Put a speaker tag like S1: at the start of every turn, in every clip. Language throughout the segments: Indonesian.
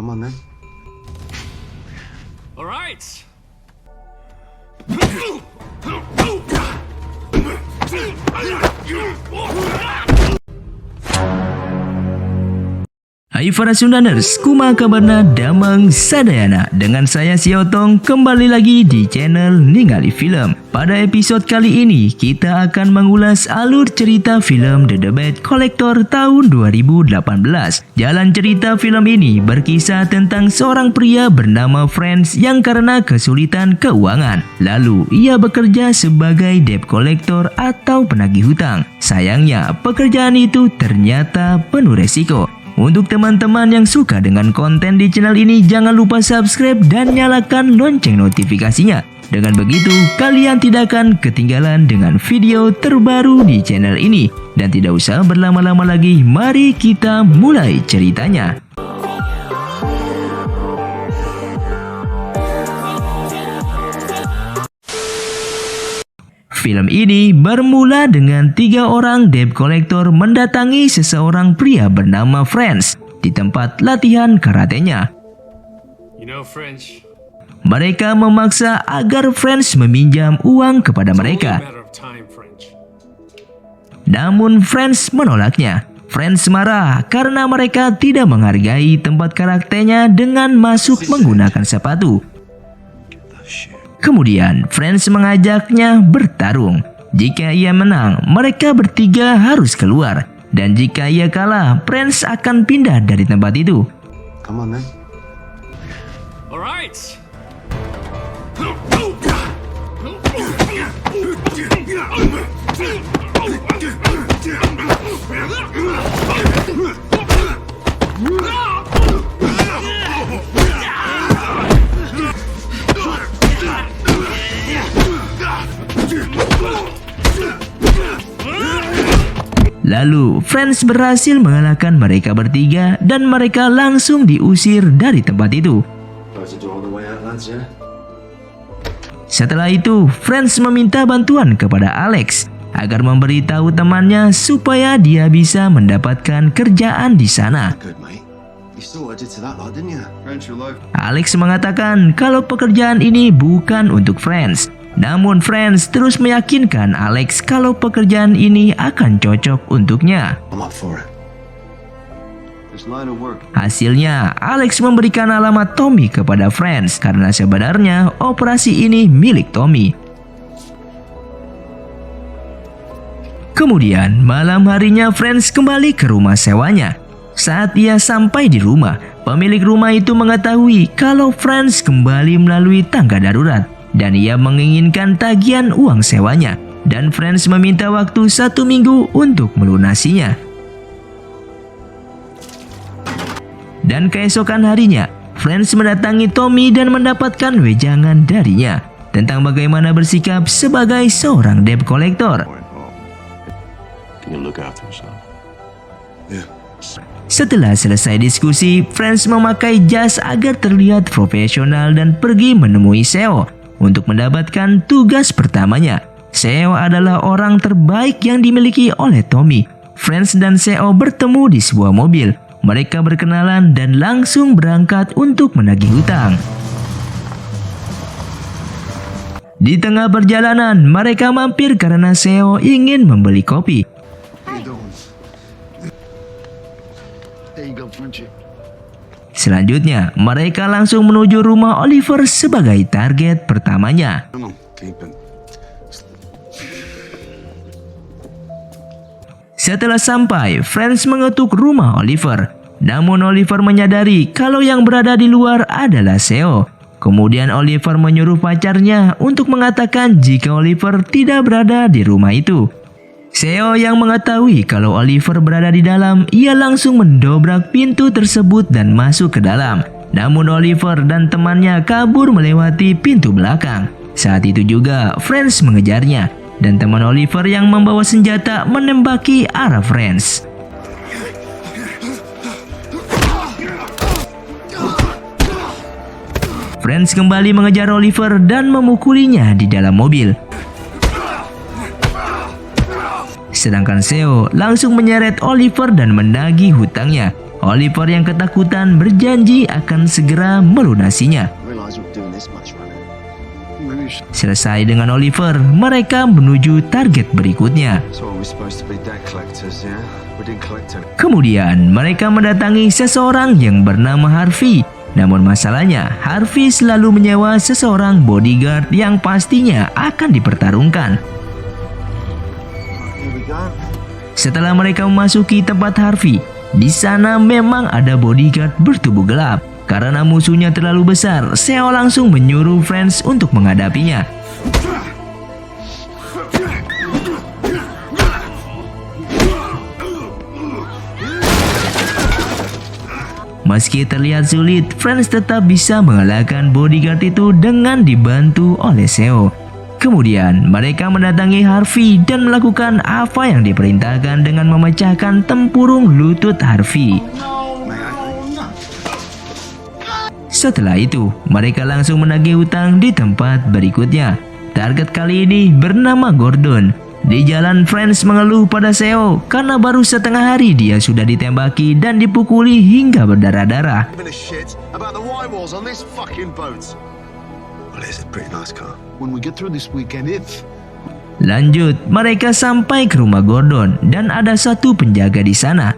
S1: Come on then.
S2: All right.
S3: Hai para Sundaners, kumaha kabarna damang sadayana. Dengan saya si Otong kembali lagi di channel Ningali Film. Pada episode kali ini kita akan mengulas alur cerita film The Debt Collector tahun 2018. Jalan cerita film ini berkisah tentang seorang pria bernama Franz yang karena kesulitan keuangan, lalu ia bekerja sebagai debt collector atau penagih hutang. Sayangnya pekerjaan itu ternyata penuh resiko. Untuk teman-teman yang suka dengan konten di channel ini, jangan lupa subscribe dan nyalakan lonceng notifikasinya. Dengan begitu, kalian tidak akan ketinggalan dengan video terbaru di channel ini. Dan tidak usah berlama-lama lagi, mari kita mulai ceritanya. Film ini bermula dengan 3 orang debt collector mendatangi seseorang pria bernama Franz di tempat latihan karatenya.
S2: You know French.
S3: Mereka memaksa agar Franz meminjam uang kepada mereka.
S2: Matter of time, French.
S3: Namun Franz menolaknya. Franz marah karena mereka tidak menghargai tempat karatenya dengan masuk menggunakan sepatu. Kemudian Franz mengajaknya bertarung. Jika ia menang, mereka bertiga harus keluar. Dan jika ia kalah, Franz akan pindah dari tempat itu.
S1: Come on then.
S2: All right.
S3: Lalu Franz berhasil mengalahkan mereka bertiga dan mereka langsung diusir dari tempat itu. Setelah itu, Franz meminta bantuan kepada Alex agar memberitahu temannya supaya dia bisa mendapatkan kerjaan di sana. Alex mengatakan kalau pekerjaan ini bukan untuk Franz. Namun Franz terus meyakinkan Alex kalau pekerjaan ini akan cocok untuknya. Hasilnya, Alex memberikan alamat Tommy kepada Franz karena sebenarnya operasi ini milik Tommy. Kemudian malam harinya Franz kembali ke rumah sewanya. Saat ia sampai di rumah, pemilik rumah itu mengetahui kalau Franz kembali melalui tangga darurat. Dan ia menginginkan tagihan uang sewanya. Dan Franz meminta waktu 1 minggu untuk melunasinya. Dan keesokan harinya, Franz mendatangi Tommy dan mendapatkan wejangan darinya tentang bagaimana bersikap sebagai seorang debt collector. Setelah selesai diskusi, Franz memakai jas agar terlihat profesional dan pergi menemui Seo untuk mendapatkan tugas pertamanya. Seo adalah orang terbaik yang dimiliki oleh Tommy. Franz dan Seo bertemu di sebuah mobil. Mereka berkenalan dan langsung berangkat untuk menagih hutang. Di tengah perjalanan, mereka mampir karena Seo ingin membeli kopi. Selanjutnya, mereka langsung menuju rumah Oliver sebagai target pertamanya. Setelah sampai, Franz mengetuk rumah Oliver. Namun Oliver menyadari kalau yang berada di luar adalah Seo. Kemudian Oliver menyuruh pacarnya untuk mengatakan jika Oliver tidak berada di rumah itu. Seo yang mengetahui kalau Oliver berada di dalam, ia langsung mendobrak pintu tersebut dan masuk ke dalam. Namun Oliver dan temannya kabur melewati pintu belakang. Saat itu juga Franz mengejarnya, dan teman Oliver yang membawa senjata menembaki arah Franz. Franz kembali mengejar Oliver dan memukulinya di dalam mobil. Sedangkan Seo langsung menyeret Oliver dan menagih hutangnya. Oliver yang ketakutan berjanji akan segera melunasinya.
S1: Realize we're doing this much running. Maybe we should.
S3: Selesai dengan Oliver, mereka menuju target berikutnya.
S1: So we're supposed to be debt collectors, yeah? We didn't collect any.
S3: Kemudian mereka mendatangi seseorang yang bernama Harvey. Namun masalahnya, Harvey selalu menyewa seseorang bodyguard yang pastinya akan dipertarungkan.
S1: Here we go.
S3: Setelah mereka memasuki tempat Harvey, di sana memang ada bodyguard bertubuh gelap. Karena musuhnya terlalu besar, Seo langsung menyuruh Franz untuk menghadapinya. Meski terlihat sulit, Franz tetap bisa mengalahkan bodyguard itu dengan dibantu oleh Seo. Kemudian mereka mendatangi Harvey dan melakukan apa yang diperintahkan dengan memecahkan tempurung lutut Harvey. Setelah itu, mereka langsung menagih hutang di tempat berikutnya. Target kali ini bernama Gordon. Di jalan, Franz mengeluh pada Seo karena baru setengah hari dia sudah ditembaki dan dipukuli hingga berdarah-darah.
S1: Give a shit about the white walls on this fucking boat. Well, it's a pretty nice car. When we get through this weekend, if
S3: Lanjut, mereka sampai ke rumah Gordon dan ada satu penjaga di sana.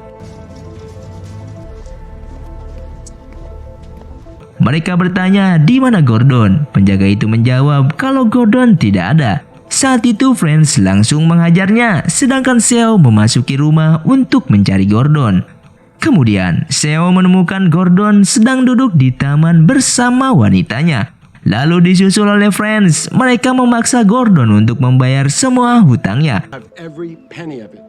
S3: Mereka bertanya di mana Gordon. Penjaga itu menjawab kalau Gordon tidak ada. Saat itu Franz langsung menghajarnya, sedangkan Seo memasuki rumah untuk mencari Gordon. Kemudian Seo menemukan Gordon sedang duduk di taman bersama wanitanya. Lalu disusul oleh Franz, mereka memaksa Gordon untuk membayar semua hutangnya.
S4: Have every penny of it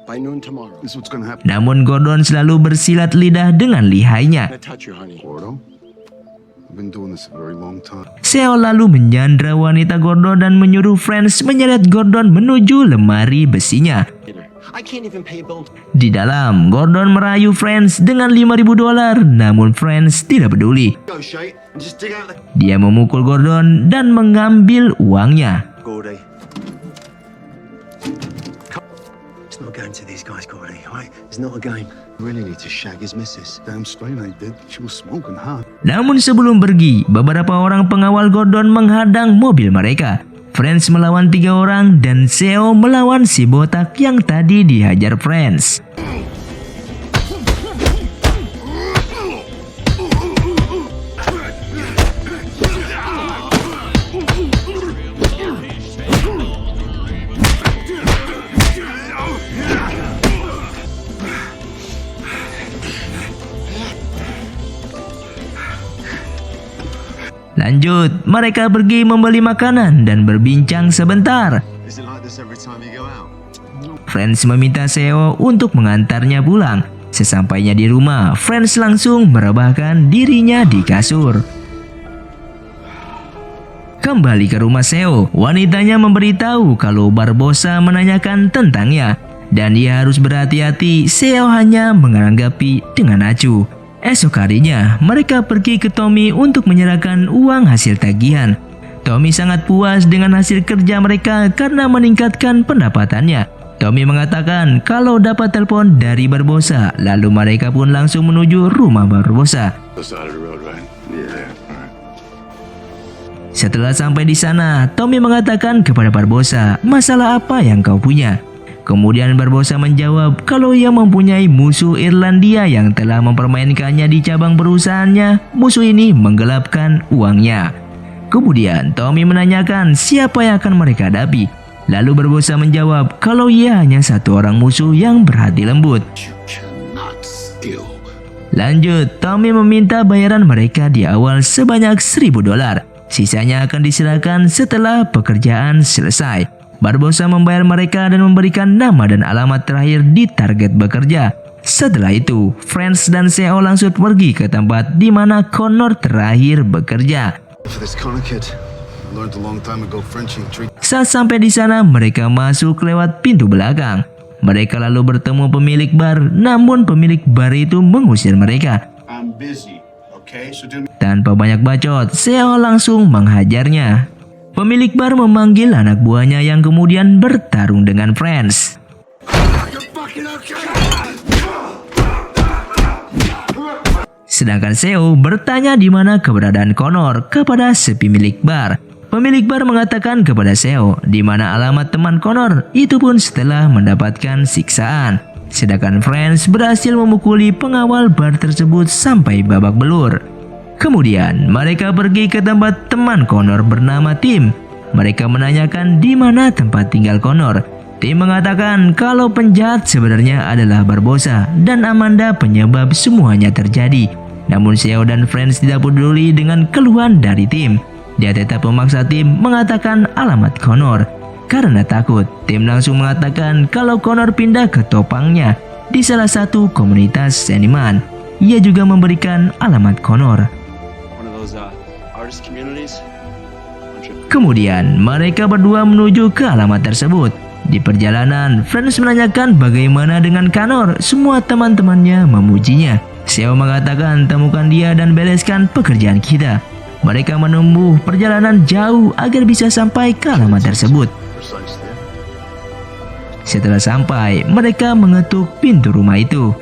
S4: by noon tomorrow.
S1: this is what's gonna happen.
S3: Namun Gordon selalu bersilat lidah dengan lihainya.
S4: I touch you, honey.
S1: Gordo, I've been doing this a very long time.
S3: Seo lalu menyandra wanita Gordon dan menyuruh Franz menyeret Gordon menuju lemari besinya.
S4: I can't even pay a bill.
S3: Di dalam, Gordon merayu Franz dengan $5.000, namun Franz tidak peduli.
S1: Negotiate and just dig out the
S3: Dia memukul Gordon dan mengambil uangnya.
S1: Gordy. It's not going to these guys, Gordy, right? It's not a game. We really need to shag his missus. Damn straight I did. She was smoking hard.
S3: Namun sebelum pergi, beberapa orang pengawal Gordon menghadang mobil mereka. Franz melawan 3 orang dan Seo melawan si botak yang tadi dihajar Franz. Lanjut, mereka pergi membeli makanan dan berbincang sebentar.
S1: Is it like this every time you go out?
S3: Franz meminta Seo untuk mengantarnya pulang. Sesampainya di rumah, Franz langsung merebahkan dirinya di kasur. Kembali ke rumah Seo, wanitanya memberitahu kalau Barbosa menanyakan tentangnya. Dan dia harus berhati-hati, Seo hanya menanggapi dengan acuh. Esok harinya, mereka pergi ke Tommy untuk menyerahkan uang hasil tagihan. Tommy sangat puas dengan hasil kerja mereka karena meningkatkan pendapatannya. Tommy mengatakan kalau dapat telepon dari Barbosa, lalu mereka pun langsung menuju rumah Barbosa.
S1: The side of the road, right? Yeah. Alright.
S3: Setelah sampai di sana, Tommy mengatakan kepada Barbosa, masalah apa yang kau punya? Kemudian Barbosa menjawab kalau ia mempunyai musuh Irlandia yang telah mempermainkannya di cabang perusahaannya. Musuh ini menggelapkan uangnya. Kemudian Tommy menanyakan siapa yang akan mereka hadapi. Lalu Barbosa menjawab kalau ia hanya satu orang musuh yang berhati lembut.
S1: You cannot steal.
S3: Lanjut, Tommy meminta bayaran mereka di awal sebanyak $1.000. Sisanya akan diserahkan setelah pekerjaan selesai. Barbosa membayar mereka dan memberikan nama dan alamat terakhir di target bekerja. Setelah itu, Franz dan Seo langsung pergi ke tempat di mana Connor terakhir bekerja.
S1: For this Connor kid, I learned a long time ago Frenchie treat.
S3: Saat sampai di sana, mereka masuk lewat pintu belakang. Mereka lalu bertemu pemilik bar, namun pemilik bar itu mengusir mereka.
S1: I'm busy, okay? So do me.
S3: Tanpa banyak bacot, Seo langsung menghajarnya. Pemilik bar memanggil anak buahnya yang kemudian bertarung dengan Franz.
S1: You're fucking okay.
S3: Sedangkan Seo bertanya di mana keberadaan Connor kepada si pemilik bar. Pemilik bar mengatakan kepada Seo di mana alamat teman Connor, itu pun setelah mendapatkan siksaan. Sedangkan Franz berhasil memukuli pengawal bar tersebut sampai babak belur. Kemudian mereka pergi ke tempat teman Connor bernama Tim. Mereka menanyakan di mana tempat tinggal Connor. Tim mengatakan kalau penjahat sebenarnya adalah Barbosa dan Amanda penyebab semuanya terjadi. Namun Seo dan Franz tidak peduli dengan keluhan dari Tim. Dia tetap memaksa Tim mengatakan alamat Connor. Karena takut, Tim langsung mengatakan kalau Connor pindah ke topangnya di salah satu komunitas seniman. Ia juga memberikan alamat Connor.
S4: One of those artist communities.
S3: Kemudian mereka berdua menuju ke alamat tersebut. Di perjalanan, Franz menanyakan bagaimana dengan Connor. Semua teman-temannya memujinya. Seo mengatakan temukan dia dan bereskan pekerjaan kita. Mereka menempuh perjalanan jauh agar bisa sampai ke alamat tersebut. Setelah sampai, mereka mengetuk pintu rumah itu.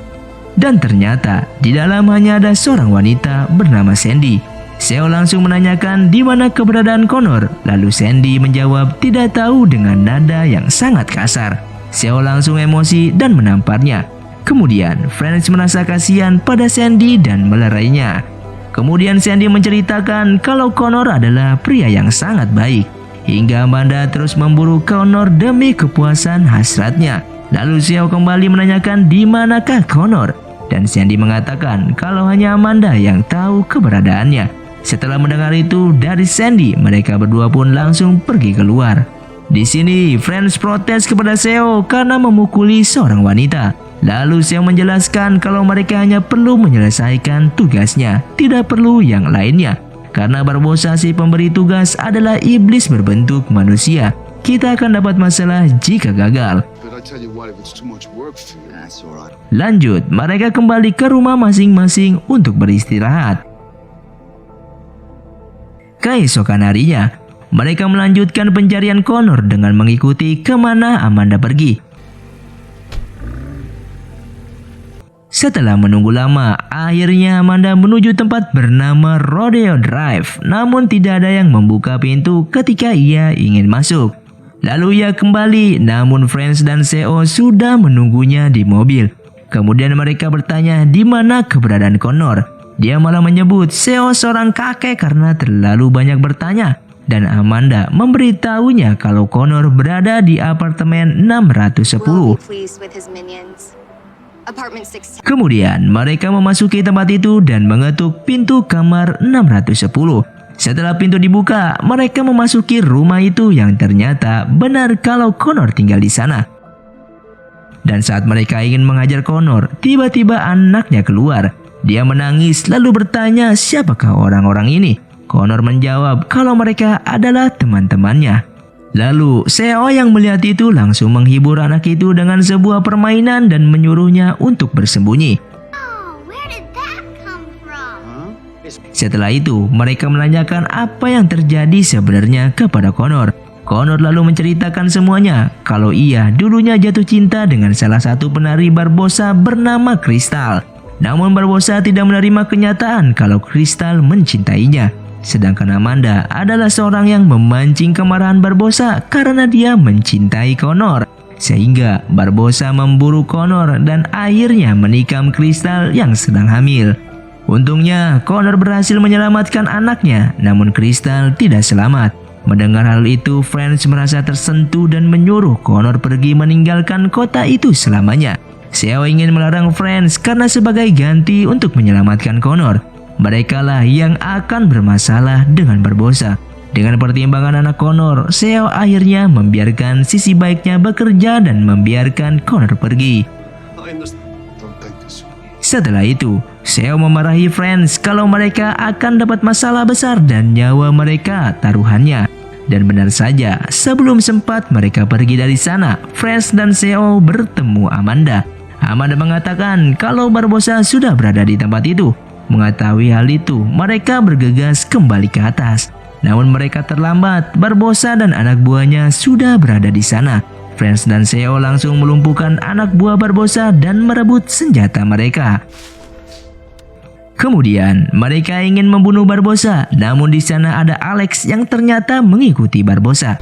S3: Dan ternyata di dalam hanya ada seorang wanita bernama Sandy. Seo langsung menanyakan di mana keberadaan Connor. Lalu Sandy menjawab tidak tahu dengan nada yang sangat kasar. Seo langsung emosi dan menamparnya. Kemudian Franz merasa kasihan pada Sandy dan melerainya. Kemudian Sandy menceritakan kalau Connor adalah pria yang sangat baik. Hingga Amanda terus memburu Connor demi kepuasan hasratnya. Lalu Seo kembali menanyakan di manakah Connor. Dan Sandy mengatakan kalau hanya Amanda yang tahu keberadaannya. Setelah mendengar itu dari Sandy, mereka berdua pun langsung pergi keluar. Di sini, Franz protes kepada Seo karena memukuli seorang wanita. Lalu Seo menjelaskan kalau mereka hanya perlu menyelesaikan tugasnya, tidak perlu yang lainnya. Karena Barbosa si pemberi tugas adalah iblis berbentuk manusia. Kita akan dapat masalah jika gagal. Lanjut, mereka kembali ke rumah masing-masing untuk beristirahat. Keesokan harinya, mereka melanjutkan pencarian Connor dengan mengikuti kemana Amanda pergi. Setelah menunggu lama, akhirnya Amanda menuju tempat bernama Rodeo Drive. Namun tidak ada yang membuka pintu ketika ia ingin masuk. Lalu ia kembali, namun Franz dan Seo sudah menunggunya di mobil. Kemudian mereka bertanya di mana keberadaan Connor. Dia malah menyebut Seo seorang kakek karena terlalu banyak bertanya. Dan Amanda memberitahunya kalau Connor berada di apartemen 610. Kemudian mereka memasuki tempat itu dan mengetuk pintu kamar 610. Setelah pintu dibuka, mereka memasuki rumah itu yang ternyata benar kalau Connor tinggal di sana. Dan saat mereka ingin menghajar Connor, tiba-tiba anaknya keluar. Dia menangis lalu bertanya siapakah orang-orang ini. Connor menjawab kalau mereka adalah teman-temannya. Lalu Seo yang melihat itu langsung menghibur anak itu dengan sebuah permainan dan menyuruhnya untuk bersembunyi. Setelah itu mereka menanyakan apa yang terjadi sebenarnya kepada Connor. Connor lalu menceritakan semuanya kalau ia dulunya jatuh cinta dengan salah satu penari Barbosa bernama Crystal. Namun Barbosa tidak menerima kenyataan kalau Crystal mencintainya. Sedangkan Amanda adalah seorang yang memancing kemarahan Barbosa karena dia mencintai Connor. Sehingga Barbosa memburu Connor dan akhirnya menikam Crystal yang sedang hamil. Untungnya Connor berhasil menyelamatkan anaknya, namun Crystal tidak selamat. Mendengar hal itu, Franz merasa tersentuh dan menyuruh Connor pergi meninggalkan kota itu selamanya. Seo ingin melarang Franz karena sebagai ganti untuk menyelamatkan Connor. Merekalah yang akan bermasalah dengan Barbosa. Dengan pertimbangan anak Connor, Seo akhirnya membiarkan sisi baiknya bekerja dan membiarkan Connor pergi. Setelah itu, Seo memarahi Franz kalau mereka akan dapat masalah besar dan nyawa mereka taruhannya. Dan benar saja, sebelum sempat mereka pergi dari sana, Franz dan Seo bertemu Amanda. Amanda mengatakan kalau Barbosa sudah berada di tempat itu. Mengetahui hal itu, mereka bergegas kembali ke atas. Namun mereka terlambat, Barbosa dan anak buahnya sudah berada di sana. Franz dan Seo langsung melumpuhkan anak buah Barbosa dan merebut senjata mereka. Kemudian mereka ingin membunuh Barbossa, namun di sana ada Alex yang ternyata mengikuti Barbossa.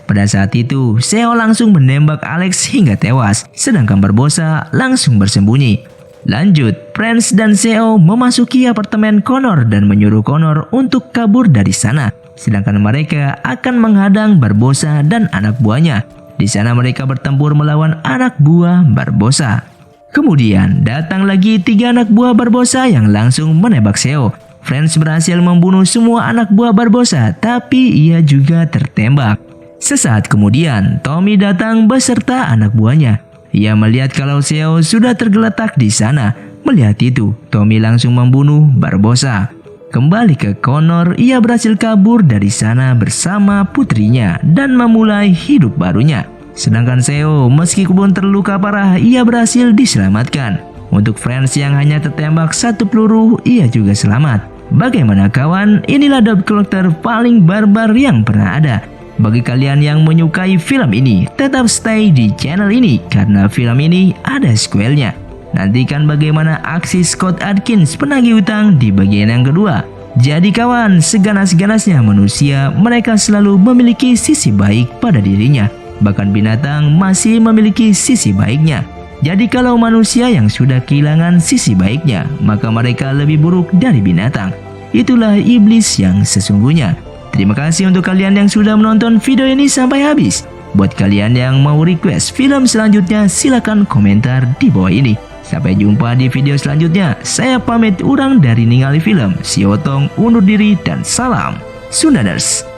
S3: Pada saat itu, Seo langsung menembak Alex hingga tewas, sedangkan Barbossa langsung bersembunyi. Lanjut, French dan Seo memasuki apartemen Connor dan menyuruh Connor untuk kabur dari sana. Sedangkan mereka akan menghadang Barbossa dan anak buahnya. Di sana mereka bertempur melawan anak buah Barbossa. Kemudian datang lagi 3 anak buah Barbossa yang langsung menembak Seo. French berhasil membunuh semua anak buah Barbossa, tapi ia juga tertembak. Sesaat kemudian, Tommy datang beserta anak buahnya. Ia melihat kalau Seo sudah tergeletak di sana. Melihat itu, Tommy langsung membunuh Barbossa. Kembali ke Connor, ia berhasil kabur dari sana bersama putrinya dan memulai hidup barunya. Sedangkan Seo, meskipun terluka parah, ia berhasil diselamatkan. Untuk French yang hanya tertembak 1 peluru, ia juga selamat. Bagaimana kawan? Inilah dub karakter paling barbar yang pernah ada. Bagi kalian yang menyukai film ini, tetap stay di channel ini karena film ini ada sequelnya. Nantikan bagaimana aksi Scott Adkins penagih utang di bagian yang kedua. Jadi kawan, seganas-ganasnya manusia, mereka selalu memiliki sisi baik pada dirinya. Bahkan binatang masih memiliki sisi baiknya. Jadi kalau manusia yang sudah kehilangan sisi baiknya, maka mereka lebih buruk dari binatang. Itulah iblis yang sesungguhnya. Terima kasih untuk kalian yang sudah menonton video ini sampai habis. Buat kalian yang mau request film selanjutnya, silakan komentar di bawah ini. Sampai jumpa di video selanjutnya. Saya pamit urang dari Ningali Film. Si Otong undur diri dan salam Sundaners.